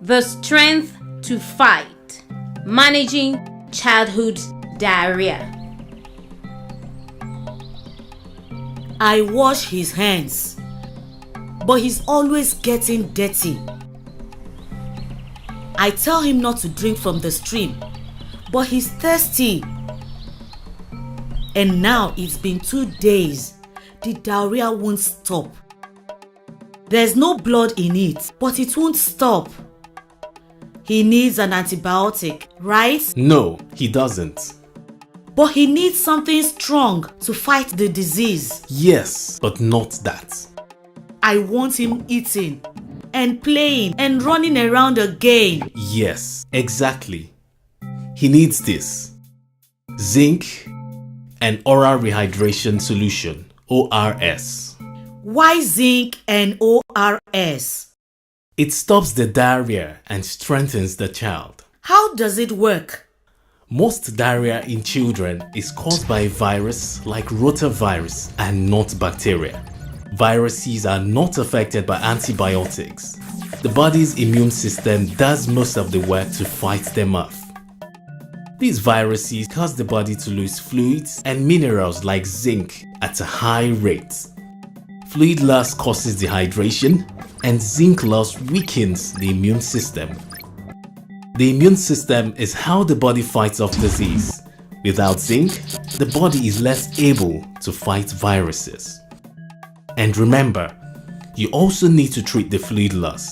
The strength to fight. Managing childhood diarrhea. I wash his hands, but he's always getting dirty. I tell him not to drink from the stream, but he's thirsty. And now it's been 2 days. The diarrhea won't stop. There's no blood in it, but it won't stop. He needs an antibiotic, right? No, he doesn't. But he needs something strong to fight the disease. Yes, but not that. I want him eating and playing and running around again. Yes, exactly. He needs this. Zinc and oral rehydration solution, ORS. Why zinc and ORS? It stops the diarrhea and strengthens the child. How does it work? Most diarrhea in children is caused by a virus like rotavirus and not bacteria. Viruses are not affected by antibiotics. The body's immune system does most of the work to fight them off. These viruses cause the body to lose fluids and minerals like zinc at a high rate. Fluid loss causes dehydration, and zinc loss weakens the immune system. The immune system is how the body fights off disease. Without zinc, the body is less able to fight viruses. And remember, you also need to treat the fluid loss.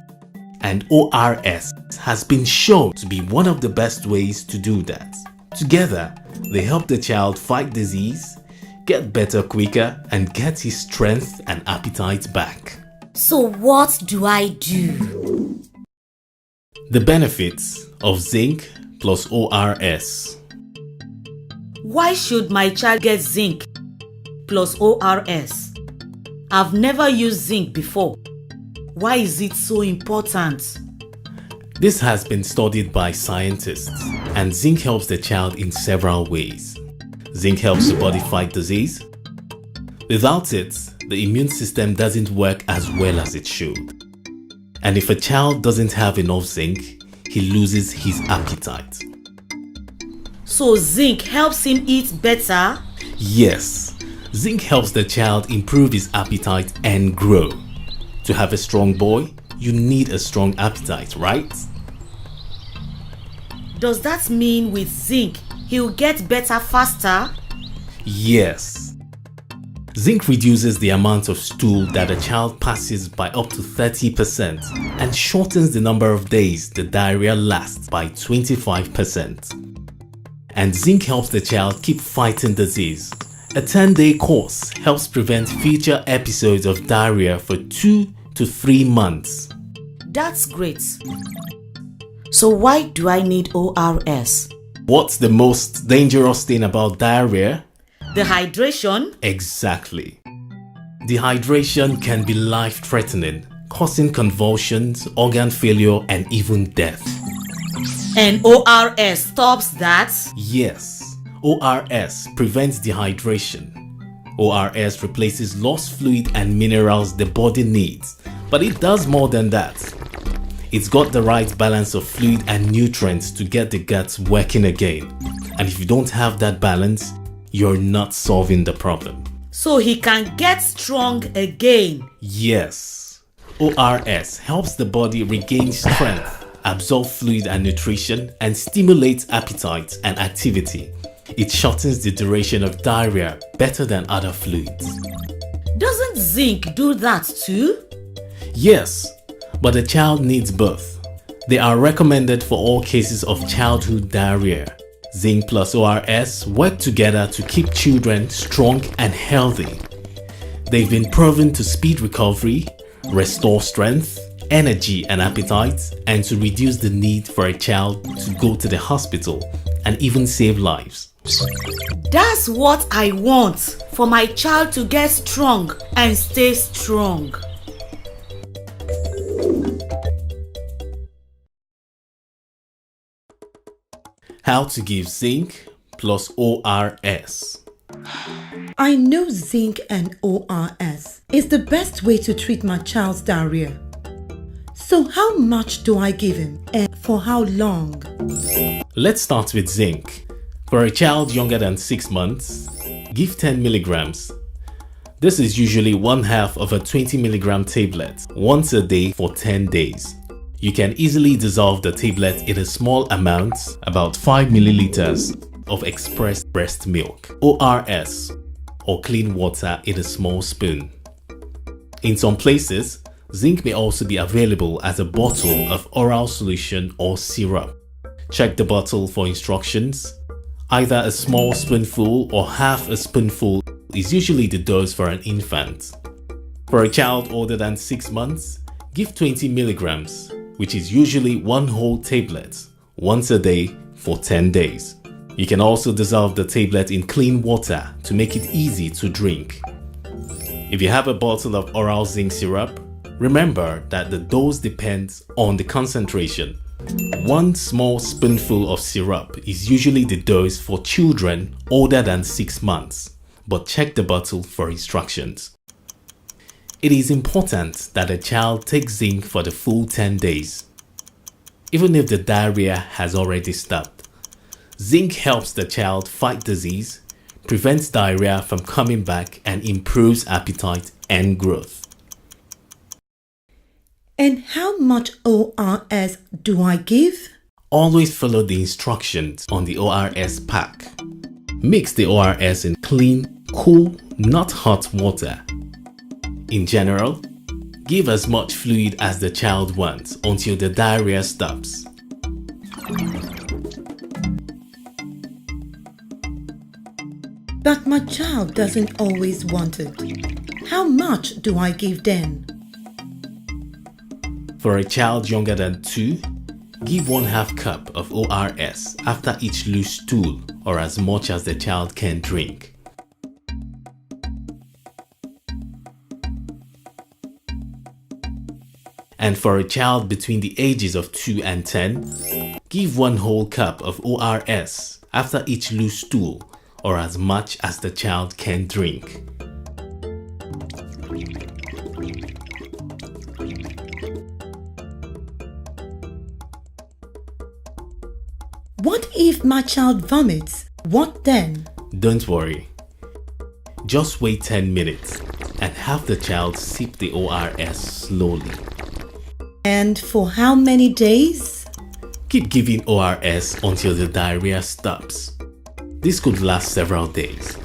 And ORS has been shown to be one of the best ways to do that. Together, they help the child fight disease, get better quicker, and get his strength and appetite back. So what do I do? The benefits of zinc plus ORS. Why should my child get zinc plus ORS? I've never used zinc before. Why is it so important? This has been studied by scientists, and zinc helps the child in several ways. Zinc helps the body fight disease. Without it, the immune system doesn't work as well as it should. And if a child doesn't have enough zinc, he loses his appetite. So zinc helps him eat better? Yes, zinc helps the child improve his appetite and grow. To have a strong boy, you need a strong appetite, right? Does that mean with zinc, he'll get better faster? Yes. Zinc reduces the amount of stool that a child passes by up to 30% and shortens the number of days the diarrhea lasts by 25%. And zinc helps the child keep fighting disease. A 10-day course helps prevent future episodes of diarrhea for 2 to 3 months. That's great. So why do I need ORS? What's the most dangerous thing about diarrhea? Dehydration? Exactly. Dehydration can be life-threatening, causing convulsions, organ failure, and even death. And ORS stops that? Yes, ORS prevents dehydration. ORS replaces lost fluid and minerals the body needs, but it does more than that. It's got the right balance of fluid and nutrients to get the gut working again. And if you don't have that balance, you're not solving the problem. So he can get strong again? Yes. ORS helps the body regain strength, absorb fluid and nutrition, and stimulates appetite and activity. It shortens the duration of diarrhea better than other fluids. Doesn't zinc do that too? Yes, but the child needs both. They are recommended for all cases of childhood diarrhea. Zinc plus ORS work together to keep children strong and healthy. They've been proven to speed recovery, restore strength, energy and appetite, and to reduce the need for a child to go to the hospital and even save lives. That's what I want, for my child to get strong and stay strong. How to give zinc plus ORS. I know zinc and ORS is the best way to treat my child's diarrhea. So how much do I give him and for how long? Let's start with zinc. For a child younger than 6 months, give 10 milligrams. This is usually 1/2 of a 20 milligram tablet once a day for 10 days. You can easily dissolve the tablet in a small amount, about 5 milliliters of expressed breast milk, ORS, or clean water in a small spoon. In some places, zinc may also be available as a bottle of oral solution or syrup. Check the bottle for instructions. Either a small spoonful or half a spoonful is usually the dose for an infant. For a child older than 6 months, give 20 milligrams, which is usually 1 whole tablet, once a day for 10 days. You can also dissolve the tablet in clean water to make it easy to drink. If you have a bottle of oral zinc syrup, remember that the dose depends on the concentration. 1 small spoonful of syrup is usually the dose for children older than 6 months, but check the bottle for instructions. It is important that a child takes zinc for the full 10 days, even if the diarrhea has already stopped. Zinc helps the child fight disease, prevents diarrhea from coming back, and improves appetite and growth. And how much ORS do I give? Always follow the instructions on the ORS pack. Mix the ORS in clean, cool, not hot water. In general, give as much fluid as the child wants until the diarrhea stops. But my child doesn't always want it. How much do I give then? For a child younger than 2, give 1/2 cup of ORS after each loose stool, or as much as the child can drink. And for a child between the ages of 2 and 10, give 1 whole cup of ORS after each loose stool, or as much as the child can drink. What if my child vomits? What then? Don't worry. Just wait 10 minutes and have the child sip the ORS slowly. And for how many days? Keep giving ORS until the diarrhea stops. This could last several days.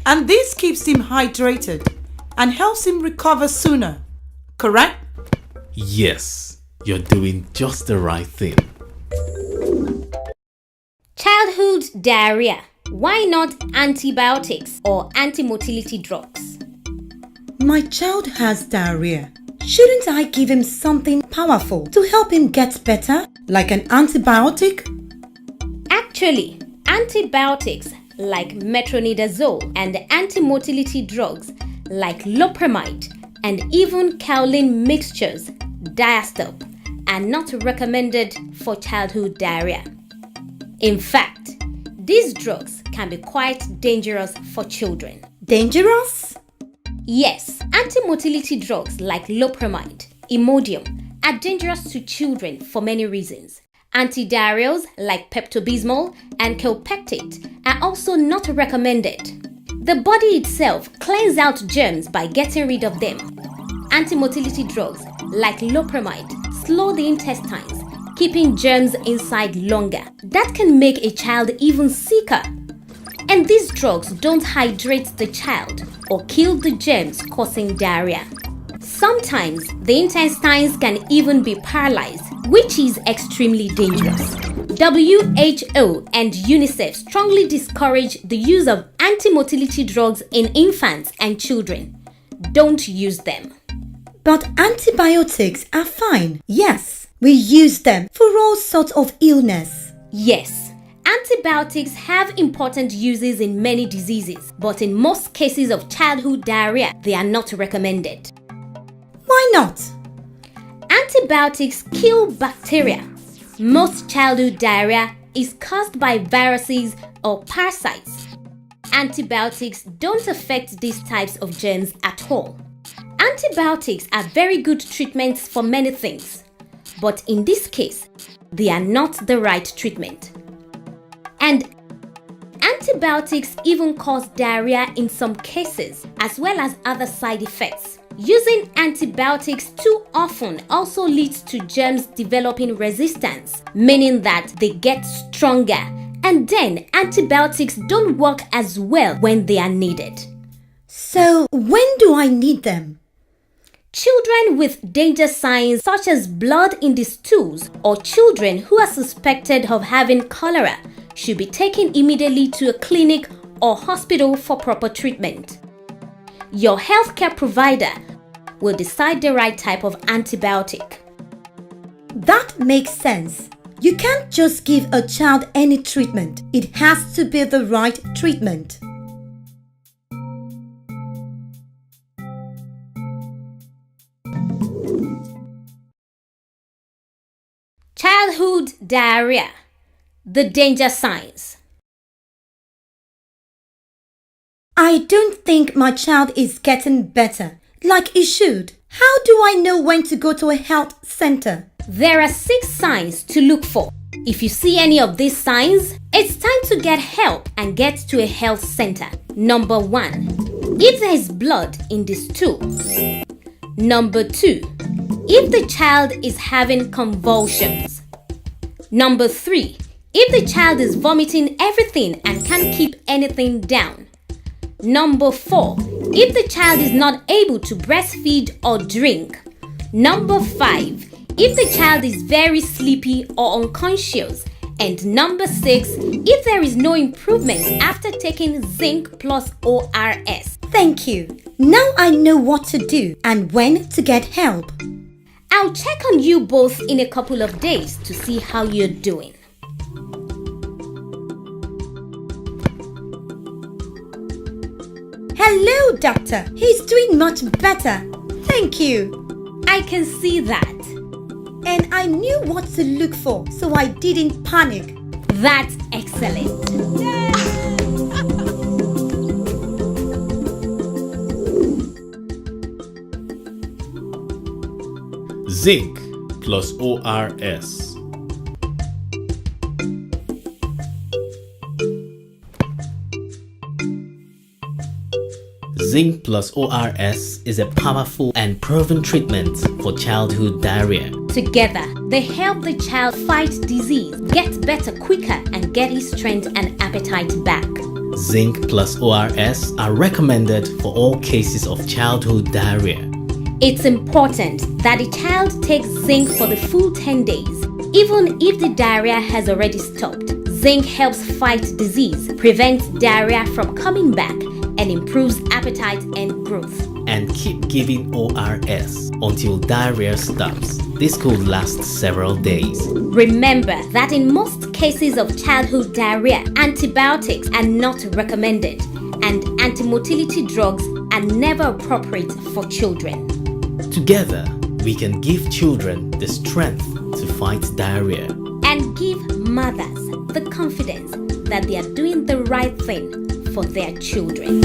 And this keeps him hydrated and helps him recover sooner, correct? Yes, you're doing just the right thing. Childhood diarrhea. Why not antibiotics or anti-motility drugs? My child has diarrhea. Shouldn't I give him something powerful to help him get better, like an antibiotic? Actually, antibiotics like metronidazole and anti-motility drugs like loperamide and even kaolin mixtures, Diastop, are not recommended for childhood diarrhea. In fact, these drugs can be quite dangerous for children. Dangerous? Yes, anti-motility drugs like loperamide, Imodium are dangerous to children for many reasons. Antidiarrheals like Pepto-Bismol and Kelpectate are also not recommended. The body itself cleans out germs by getting rid of them. Anti-motility drugs like loperamide slow the intestines, keeping germs inside longer. That can make a child even sicker. And these drugs don't hydrate the child or kill the germs causing diarrhea. Sometimes the intestines can even be paralyzed, which is extremely dangerous. WHO and UNICEF strongly discourage the use of anti-motility drugs in infants and children. Don't use them. But antibiotics are fine. Yes, we use them for all sorts of illness. Yes, antibiotics have important uses in many diseases, but in most cases of childhood diarrhea, they are not recommended. Why not? Antibiotics kill bacteria. Most childhood diarrhea is caused by viruses or parasites. Antibiotics don't affect these types of germs at all. Antibiotics are very good treatments for many things. but in this case, they are not the right treatment. And antibiotics even cause diarrhea in some cases, as well as other side effects. Using antibiotics too often also leads to germs developing resistance, meaning that they get stronger, and then antibiotics don't work as well when they are needed. So, when do I need them? Children with danger signs such as blood in the stools or children who are suspected of having cholera should be taken immediately to a clinic or hospital for proper treatment. Your healthcare provider will decide the right type of antibiotic. That makes sense. You can't just give a child any treatment. It has to be the right treatment. Childhood diarrhea. The danger signs. I don't think my child is getting better like he should. How do I know when to go to a health center? There are 6 signs to look for. If you see any of these signs, it's time to get help and get to a health center. Number 1. If there is blood in the stool. Number 2. If the child is having convulsions. Number 3. If the child is vomiting everything and can't keep anything down. Number 4. If the child is not able to breastfeed or drink. Number 5. If the child is very sleepy or unconscious. And number 6. If there is no improvement after taking zinc plus ORS. Thank you. Now I know what to do and when to get help. I'll check on you both in a couple of days to see how you're doing. Hello, doctor. He's doing much better. Thank you. I can see that. And I knew what to look for, so I didn't panic. That's excellent. Zinc plus ORS. Zinc plus ORS is a powerful and proven treatment for childhood diarrhea. Together, they help the child fight disease, get better quicker, and get his strength and appetite back. Zinc plus ORS are recommended for all cases of childhood diarrhea. It's important that the child takes zinc for the full 10 days, even if the diarrhea has already stopped. Zinc helps fight disease, prevents diarrhea from coming back, and improves appetite and growth. And keep giving ORS until diarrhea stops. This could last several days. Remember that in most cases of childhood diarrhea, antibiotics are not recommended, and antimotility drugs are never appropriate for children. Together, we can give children the strength to fight diarrhea and give mothers the confidence that they are doing the right thing for their children.